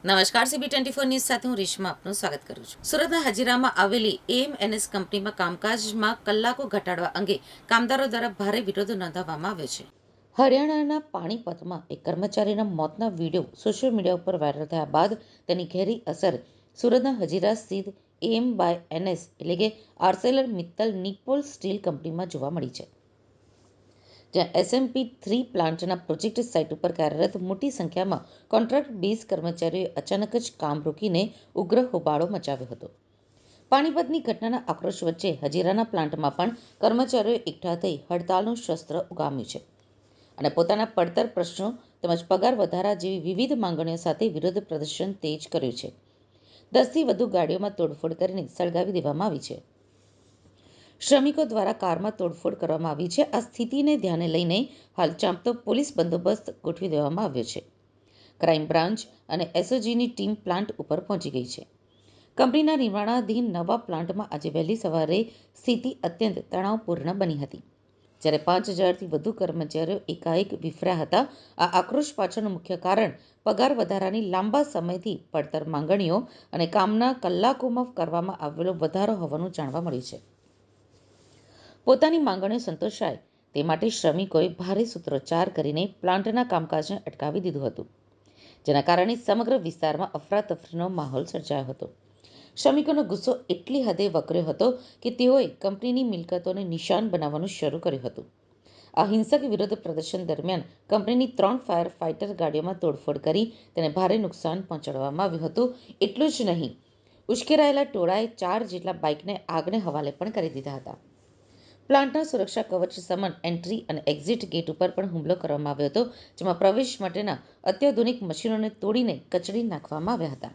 નમસ્કાર, CB24 news સાથે હું રેશમા આપનું સ્વાગત કરું છું. સુરતના હજીરામાં આવેલી AMNS કંપનીમાં કામકાજમાં કલાકો ઘટાડવા અંગે કામદારો દ્વારા ભારે વિરોધ નોંધાવવામાં આવ્યો છે. હરિયાણાના પાણીપતમાં એક કર્મચારીના મોતના વિડીયો સોશિયલ મીડિયા ઉપર વાયરલ થયા બાદ તેની ઘેરી અસર સુરતના હજીરા સ્થિત AMNS એટલે કે આર્સેલર મિત્તલ નિપ્પોલ સ્ટીલ કંપનીમાં જોવા મળી છે. જ્યાં SMP3 પ્લાન્ટના પ્રોજેક્ટ સાઇટ ઉપર કાર્યરત મોટી સંખ્યામાં કોન્ટ્રાક્ટ બેઝ કર્મચારીઓએ અચાનક જ કામ રોકીને ઉગ્ર હોબાળો મચાવ્યો હતો. પાણીપતની ઘટનાના આક્રોશ વચ્ચે હજીરાના પ્લાન્ટમાં પણ કર્મચારીઓ એકઠા થઈ હડતાલનું શસ્ત્ર ઉગામ્યું છે અને પોતાના પડતર પ્રશ્નો તેમજ પગાર વધારા જેવી વિવિધ માંગણીઓ સાથે વિરોધ પ્રદર્શન તેજ કર્યું છે. 10થી વધુ ગાડીઓમાં તોડફોડ કરીને સળગાવી દેવામાં આવી છે. શ્રમિકો દ્વારા કારમાં તોડફોડ કરવામાં આવી છે. આ સ્થિતિને ધ્યાને લઈને હાલ ચાંપતો પોલીસ બંદોબસ્ત ગોઠવી દેવામાં આવ્યો છે. ક્રાઇમ બ્રાન્ચ અને SOGની ટીમ પ્લાન્ટ ઉપર પહોંચી ગઈ છે. કંપનીના નિર્માણાધીન નવા પ્લાન્ટમાં આજે વહેલી સવારે સ્થિતિ અત્યંત તણાવપૂર્ણ બની હતી, જ્યારે 5000થી વધુ કર્મચારીઓ એકાએક વિફર્યા હતા. આ આક્રોશ પાછળનું મુખ્ય કારણ પગાર વધારાની લાંબા સમયથી પડતર માંગણીઓ અને કામના કલાકોમાં કરવામાં આવેલો વધારો હોવાનું જાણવા મળ્યું છે. પોતાની માંગણીઓ સંતોષાય તે માટે શ્રમિકોએ ભારે સૂત્રોચ્ચાર કરીને પ્લાન્ટના કામકાજને અટકાવી દીધું હતું, જેના કારણે સમગ્ર વિસ્તારમાં અફરાતફરીનો માહોલ સર્જાયો હતો. શ્રમિકોનો ગુસ્સો એટલી હદે વકર્યો હતો કે તેઓએ કંપનીની મિલકતોને નિશાન બનાવવાનું શરૂ કર્યું હતું. આ હિંસક વિરોધ પ્રદર્શન દરમિયાન કંપનીની 3 ફાયર ફાઇટર ગાડીઓમાં તોડફોડ કરી તેને ભારે નુકસાન પહોંચાડવામાં આવ્યું હતું. એટલું જ નહીં, ઉશ્કેરાયેલા ટોળાએ 4 જેટલા બાઇકને આગને હવાલે પણ કરી દીધા હતા. પ્લાન્ટના સુરક્ષા કવચ સમન એન્ટ્રી અને એક્ઝિટ ગેટ ઉપર પણ હુમલો કરવામાં આવ્યો હતો, જેમાં પ્રવેશ માટેના અત્યાધુનિક મશીનોને તોડીને કચડી નાખવામાં આવ્યા હતા.